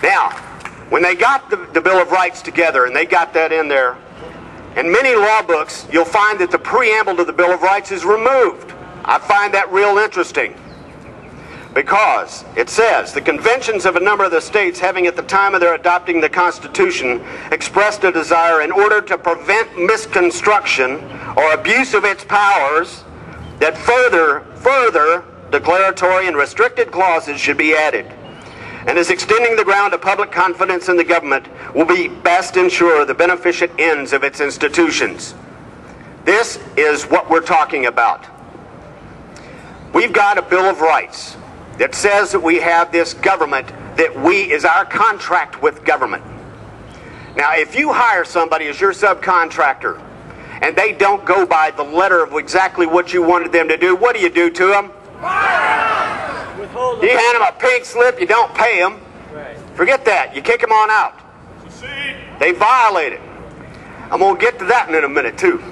Now, when they got the Bill of Rights together and they got that in there, in many law books, you'll find that the preamble to the Bill of Rights is removed. I find that real interesting because it says, the conventions of a number of the states having at the time of their adopting the Constitution expressed a desire in order to prevent misconstruction or abuse of its powers that further declaratory and restricted clauses should be added. And as extending the ground of public confidence in the government will be best ensure the beneficent ends of its institutions. This is what we're talking about. We've got a Bill of Rights that says that we have this government that is our contract with government. Now, if you hire somebody as your subcontractor and they don't go by the letter of exactly what you wanted them to do, what do you do to them? You hand them a pink slip, you don't pay them. Forget that. You kick them on out. They violate it. I'm going to get to that in a minute, too.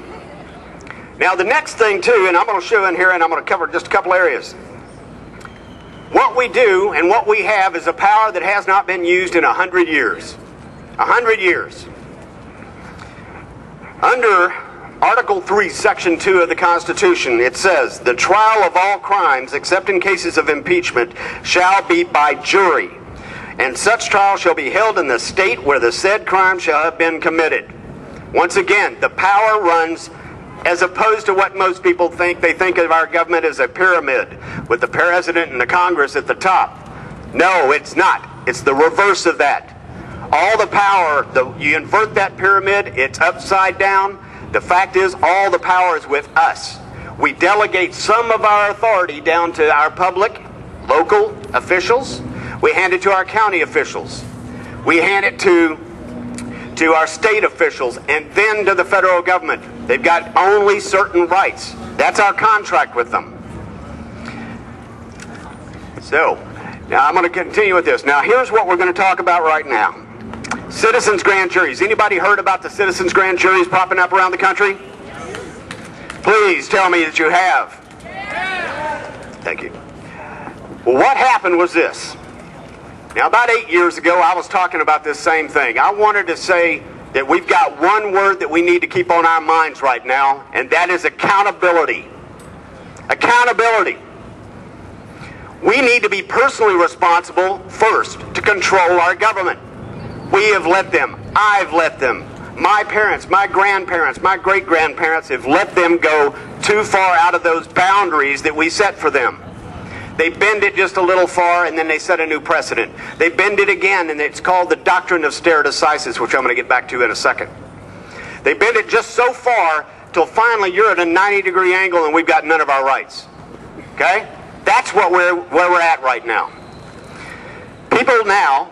Now, the next thing, too, and I'm going to show in here, and I'm going to cover just a couple areas. What we do and what we have is a power that has not been used in 100 years. 100 years. Under Article 3, Section 2 of the Constitution, it says, the trial of all crimes, except in cases of impeachment, shall be by jury, and such trial shall be held in the state where the said crime shall have been committed. Once again, the power runs, as opposed to what most people think. They think of our government as a pyramid with the president and the Congress at the top. No, it's not. It's the reverse of that. All the power, you invert that pyramid, it's upside down. The fact is, all the power is with us. We delegate some of our authority down to our public, local officials. We hand it to our county officials. We hand it to our state officials, and then to the federal government. They've got only certain rights. That's our contract with them. So, now I'm going to continue with this. Now, here's what we're going to talk about right now. Citizens' grand juries. Anybody heard about the citizens' grand juries popping up around the country? Please tell me that you have. Thank you. Well, what happened was this. Now, about 8 years ago, I was talking about this same thing. I wanted to say that we've got one word that we need to keep on our minds right now, and that is accountability. Accountability. We need to be personally responsible first to control our government. We have let them. I've let them. My parents, my grandparents, my great-grandparents have let them go too far out of those boundaries that we set for them. They bend it just a little far, and then they set a new precedent. They bend it again, and it's called the doctrine of stare decisis, which I'm going to get back to in a second. They bend it just so far till finally you're at a 90-degree angle and we've got none of our rights. Okay? That's where we're at right now. People now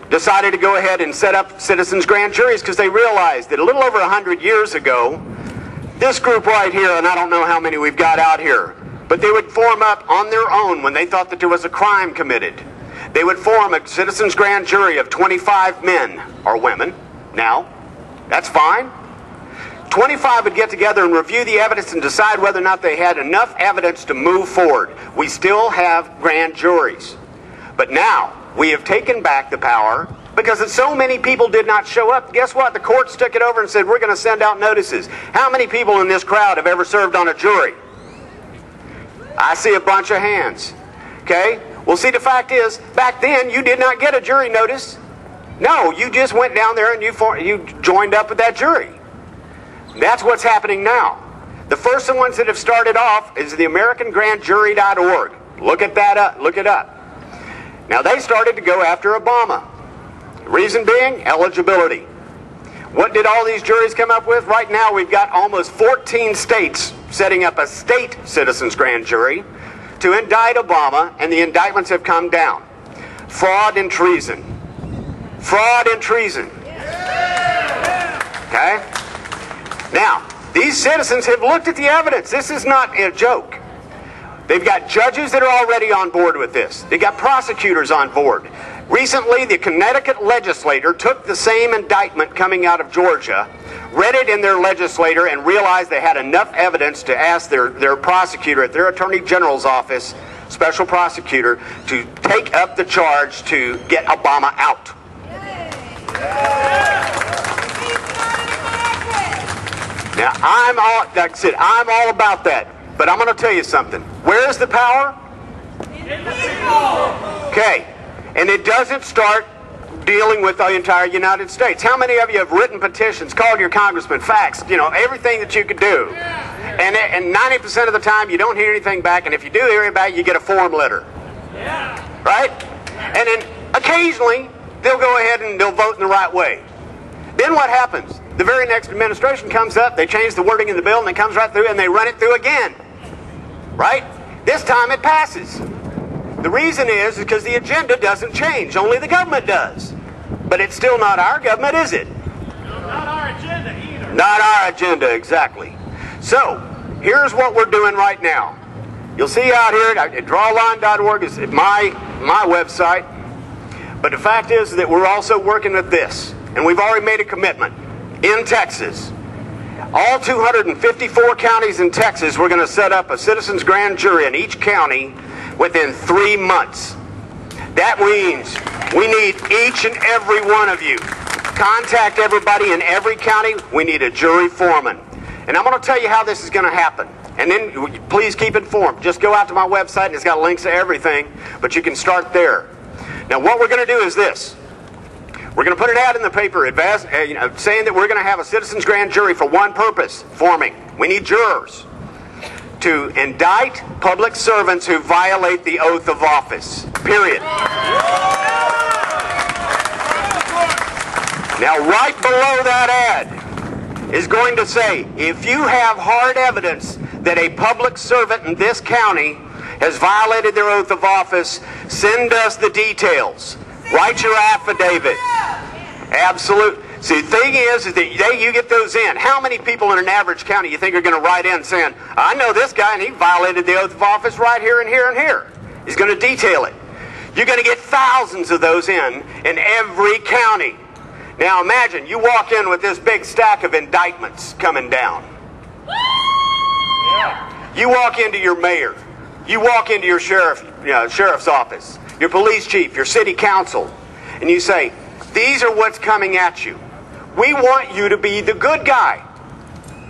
decided to go ahead and set up citizens' grand juries because they realized that a little over 100 years ago, this group right here, and I don't know how many we've got out here, but they would form up on their own when they thought that there was a crime committed. They would form a citizens' grand jury of 25 men or women. Now, that's fine. 25 would get together and review the evidence and decide whether or not they had enough evidence to move forward. We still have grand juries. But now, we have taken back the power because so many people did not show up. Guess what? The courts took it over and said, we're going to send out notices. How many people in this crowd have ever served on a jury? I see a bunch of hands. Okay? Well, see, the fact is, back then, you did not get a jury notice. No, you just went down there and you joined up with that jury. That's what's happening now. The first ones that have started off is the AmericanGrandJury.org. Look at that up. Look it up. Now, they started to go after Obama. Reason being, eligibility. What did all these juries come up with? Right now, we've got almost 14 states setting up a state citizens grand jury to indict Obama, and the indictments have come down. Fraud and treason. Fraud and treason. Okay? Now, these citizens have looked at the evidence. This is not a joke. They've got judges that are already on board with this. They've got prosecutors on board. Recently, the Connecticut legislature took the same indictment coming out of Georgia, read it in their legislature, and realized they had enough evidence to ask their prosecutor at their attorney general's office special prosecutor to take up the charge to get Obama out. Now, like I said, I'm all about that. But I'm going to tell you something. Where is the power? In the people. Okay. And it doesn't start dealing with the entire United States. How many of you have written petitions, called your congressman, faxed, everything that you could do? And 90% of the time you don't hear anything back, and if you do hear it back, you get a form letter. Right? And then occasionally they'll go ahead and they'll vote in the right way. Then what happens? The very next administration comes up, they change the wording in the bill, and it comes right through, and they run it through again. Right? This time it passes. The reason is because the agenda doesn't change. Only the government does. But it's still not our government, is it? Not our agenda either. Not our agenda, exactly. So, here's what we're doing right now. You'll see out here, drawline.org is my website. But the fact is that we're also working with this. And we've already made a commitment. In Texas, all 254 counties in Texas, we're going to set up a citizens grand jury in each county within 3 months. That means we need each and every one of you. Contact everybody in every county. We need a jury foreman. And I'm going to tell you how this is going to happen. And then please keep informed. Just go out to my website and it's got links to everything. But you can start there. Now what we're going to do is this. We're going to put an ad in the paper saying that we're going to have a citizens grand jury for one purpose, forming. We need jurors to indict public servants who violate the oath of office. Period. Now, right below that ad is going to say, if you have hard evidence that a public servant in this county has violated their oath of office, send us the details. Write your affidavit. Absolute. See, the thing is that you get those in. How many people in an average county you think are going to write in saying, I know this guy and he violated the oath of office right here and here and here. He's going to detail it. You're going to get thousands of those in every county. Now imagine you walk in with this big stack of indictments coming down. You walk into your mayor. You walk into your sheriff's office, your police chief, your city council, and you say, these are what's coming at you. We want you to be the good guy.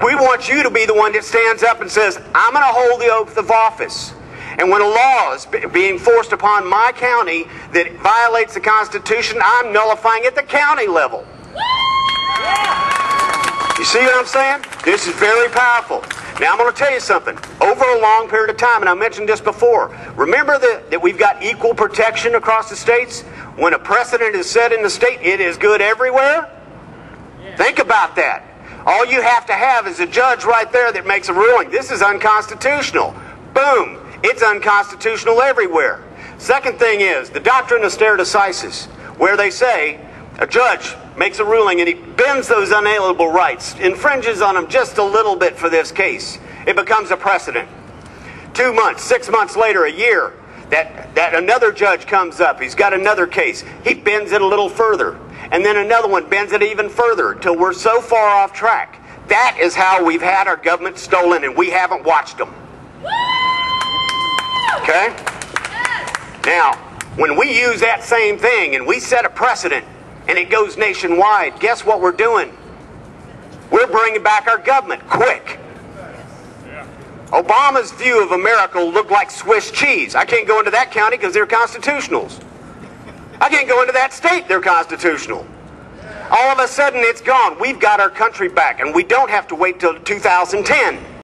We want you to be the one that stands up and says, I'm going to hold the oath of office. And when a law is being forced upon my county that violates the Constitution, I'm nullifying at the county level. You see what I'm saying? This is very powerful. Now I'm going to tell you something. Over a long period of time, and I mentioned this before, remember that we've got equal protection across the states? When a precedent is set in the state, it is good everywhere? Think about that. All you have to have is a judge right there that makes a ruling. This is unconstitutional. Boom. It's unconstitutional everywhere. Second thing is the doctrine of stare decisis, where they say a judge makes a ruling and he bends those unalienable rights, infringes on them just a little bit for this case. It becomes a precedent. 2 months, 6 months later, a year, that another judge comes up. He's got another case. He bends it a little further. And then another one bends it even further until we're so far off track. That is how we've had our government stolen and we haven't watched them. Okay? Now, when we use that same thing and we set a precedent and it goes nationwide, guess what we're doing? We're bringing back our government quick. Obama's view of America looked like Swiss cheese. I can't go into that county because they're constitutionals. I can't go into that state, they're constitutional. All of a sudden it's gone. We've got our country back and we don't have to wait till 2010.